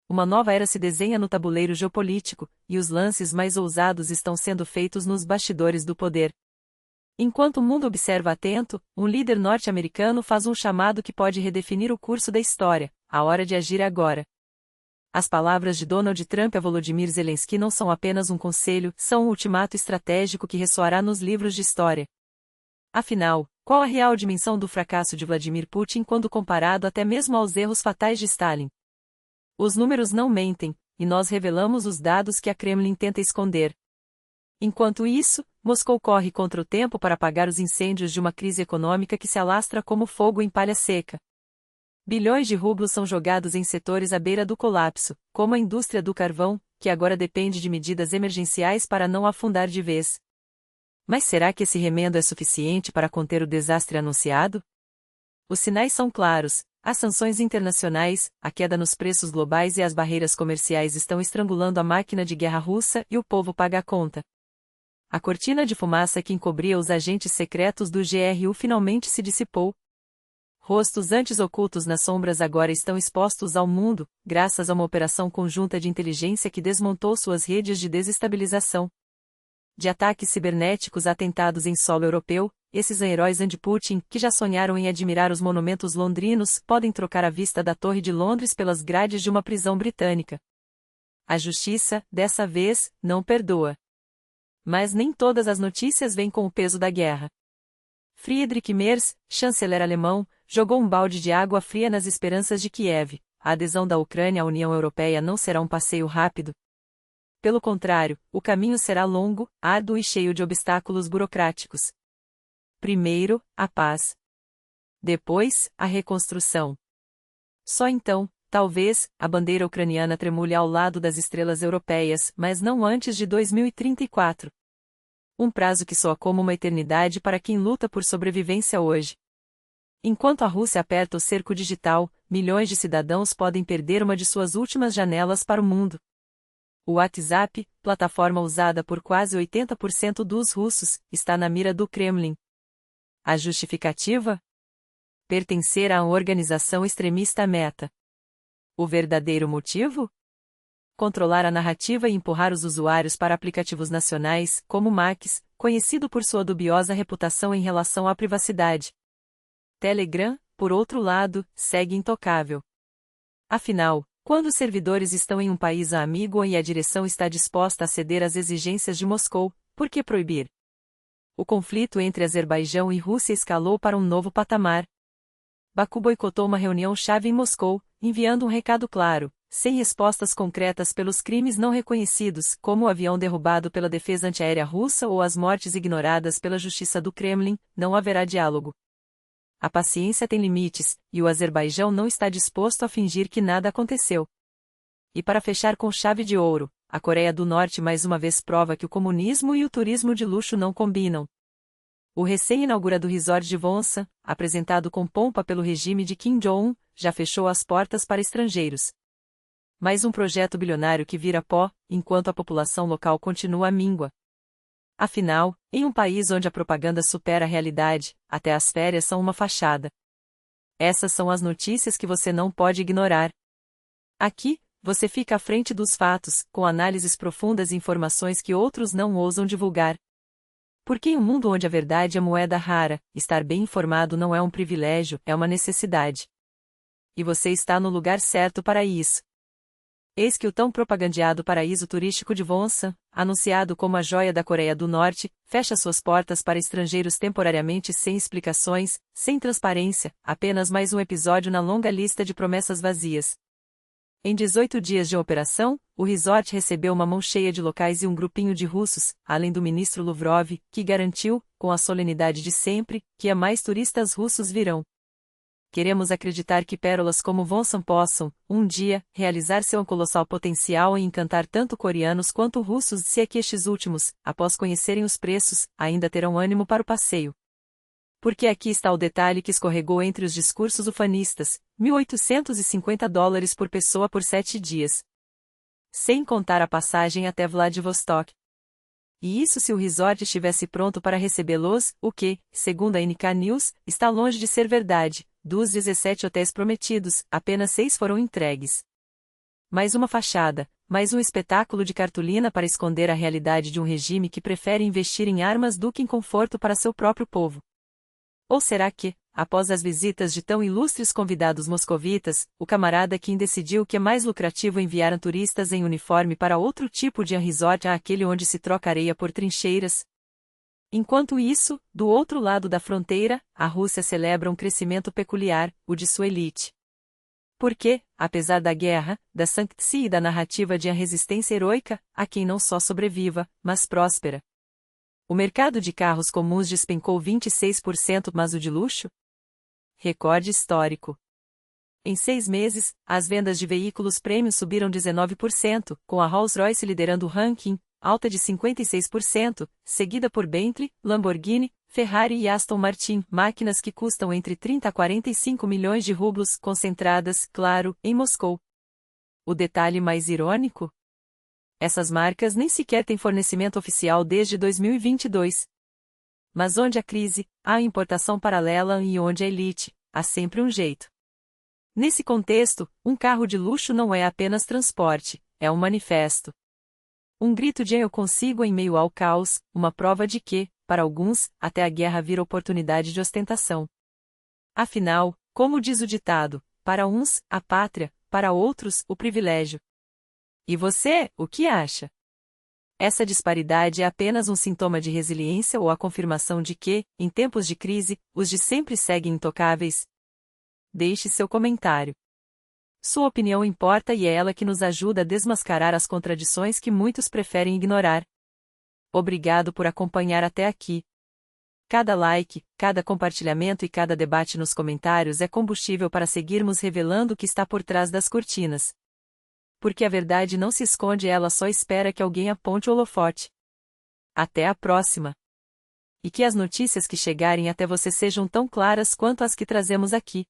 uma nova era se desenha no tabuleiro geopolítico, e os lances mais ousados estão sendo feitos nos bastidores do poder. Enquanto o mundo observa atento, um líder norte-americano faz um chamado que pode redefinir o curso da história: a hora de agir é agora. As palavras de Donald Trump a Volodymyr Zelensky não são apenas um conselho, são um ultimato estratégico que ressoará nos livros de história. Afinal, qual a real dimensão do fracasso de Vladimir Putin quando comparado até mesmo aos erros fatais de Stalin? Os números não mentem, e nós revelamos os dados que a Kremlin tenta esconder. Enquanto isso, Moscou corre contra o tempo para apagar os incêndios de uma crise econômica que se alastra como fogo em palha seca. Bilhões de rublos são jogados em setores à beira do colapso, como a indústria do carvão, que agora depende de medidas emergenciais para não afundar de vez. Mas será que esse remendo é suficiente para conter o desastre anunciado? Os sinais são claros: as sanções internacionais, a queda nos preços globais e as barreiras comerciais estão estrangulando a máquina de guerra russa e o povo paga a conta. A cortina de fumaça que encobria os agentes secretos do GRU finalmente se dissipou. Rostos antes ocultos nas sombras agora estão expostos ao mundo, graças a uma operação conjunta de inteligência que desmontou suas redes de desestabilização. De ataques cibernéticos a atentados em solo europeu, esses heróis anti-Putin, que já sonharam em admirar os monumentos londrinos, podem trocar a vista da Torre de Londres pelas grades de uma prisão britânica. A justiça, dessa vez, não perdoa. Mas nem todas as notícias vêm com o peso da guerra. Friedrich Merz, chanceler alemão, jogou um balde de água fria nas esperanças de Kiev: a adesão da Ucrânia à União Europeia não será um passeio rápido. Pelo contrário, o caminho será longo, árduo e cheio de obstáculos burocráticos. Primeiro, a paz. Depois, a reconstrução. Só então, talvez, a bandeira ucraniana tremule ao lado das estrelas europeias, mas não antes de 2034. Um prazo que soa como uma eternidade para quem luta por sobrevivência hoje. Enquanto a Rússia aperta o cerco digital, milhões de cidadãos podem perder uma de suas últimas janelas para o mundo. O WhatsApp, plataforma usada por quase 80% dos russos, está na mira do Kremlin. A justificativa? Pertencer a uma organização extremista Meta. O verdadeiro motivo? Controlar a narrativa e empurrar os usuários para aplicativos nacionais, como o Max, conhecido por sua dubiosa reputação em relação à privacidade. Telegram, por outro lado, segue intocável. Afinal, quando os servidores estão em um país amigo e a direção está disposta a ceder às exigências de Moscou, por que proibir? O conflito entre Azerbaijão e Rússia escalou para um novo patamar. Baku boicotou uma reunião-chave em Moscou, enviando um recado claro: sem respostas concretas pelos crimes não reconhecidos, como o avião derrubado pela defesa antiaérea russa ou as mortes ignoradas pela justiça do Kremlin, não haverá diálogo. A paciência tem limites, e o Azerbaijão não está disposto a fingir que nada aconteceu. E para fechar com chave de ouro, a Coreia do Norte mais uma vez prova que o comunismo e o turismo de luxo não combinam. O recém-inaugurado resort de Wonsan, apresentado com pompa pelo regime de Kim Jong-un, já fechou as portas para estrangeiros. Mais um projeto bilionário que vira pó, enquanto a população local continua à míngua. Afinal, em um país onde a propaganda supera a realidade, até as férias são uma fachada. Essas são as notícias que você não pode ignorar. Aqui, você fica à frente dos fatos, com análises profundas e informações que outros não ousam divulgar. Porque em um mundo onde a verdade é moeda rara, estar bem informado não é um privilégio, é uma necessidade. E você está no lugar certo para isso. Eis que o tão propagandeado paraíso turístico de Wonsan, anunciado como a joia da Coreia do Norte, fecha suas portas para estrangeiros temporariamente sem explicações, sem transparência, apenas mais um episódio na longa lista de promessas vazias. Em 18 dias de operação, o resort recebeu uma mão cheia de locais e um grupinho de russos, além do ministro Lavrov, que garantiu, com a solenidade de sempre, que mais turistas russos virão. Queremos acreditar que pérolas como Wonsan possam, um dia, realizar seu colossal potencial e encantar tanto coreanos quanto russos, se é que estes últimos, após conhecerem os preços, ainda terão ânimo para o passeio. Porque aqui está o detalhe que escorregou entre os discursos ufanistas: $1.850 por pessoa por 7 dias. Sem contar a passagem até Vladivostok. E isso se o resort estivesse pronto para recebê-los, o que, segundo a NK News, está longe de ser verdade. Dos 17 hotéis prometidos, apenas 6 foram entregues. Mais uma fachada, mais um espetáculo de cartolina para esconder a realidade de um regime que prefere investir em armas do que em conforto para seu próprio povo. Ou será que, após as visitas de tão ilustres convidados moscovitas, o camarada Kim decidiu que é mais lucrativo enviar turistas em uniforme para outro tipo de resort àquele onde se troca areia por trincheiras? Enquanto isso, do outro lado da fronteira, a Rússia celebra um crescimento peculiar, o de sua elite. Porque, apesar da guerra, da sanction e da narrativa de a resistência heroica, há quem não só sobreviva, mas próspera. O mercado de carros comuns despencou 26%, mas o de luxo? Recorde histórico. Em 6 meses, as vendas de veículos premium subiram 19%, com a Rolls-Royce liderando o ranking, alta de 56%, seguida por Bentley, Lamborghini, Ferrari e Aston Martin, máquinas que custam entre 30 a 45 milhões de rublos, concentradas, claro, em Moscou. O detalhe mais irônico? Essas marcas nem sequer têm fornecimento oficial desde 2022. Mas onde há crise, há importação paralela e onde há elite, há sempre um jeito. Nesse contexto, um carro de luxo não é apenas transporte, é um manifesto. Um grito de eu consigo em meio ao caos, uma prova de que, para alguns, até a guerra vira oportunidade de ostentação. Afinal, como diz o ditado, para uns, a pátria, para outros, o privilégio. E você, o que acha? Essa disparidade é apenas um sintoma de resiliência ou a confirmação de que, em tempos de crise, os de sempre seguem intocáveis? Deixe seu comentário. Sua opinião importa e é ela que nos ajuda a desmascarar as contradições que muitos preferem ignorar. Obrigado por acompanhar até aqui. Cada like, cada compartilhamento e cada debate nos comentários é combustível para seguirmos revelando o que está por trás das cortinas. Porque a verdade não se esconde, ela só espera que alguém aponte o holofote. Até a próxima! E que as notícias que chegarem até você sejam tão claras quanto as que trazemos aqui.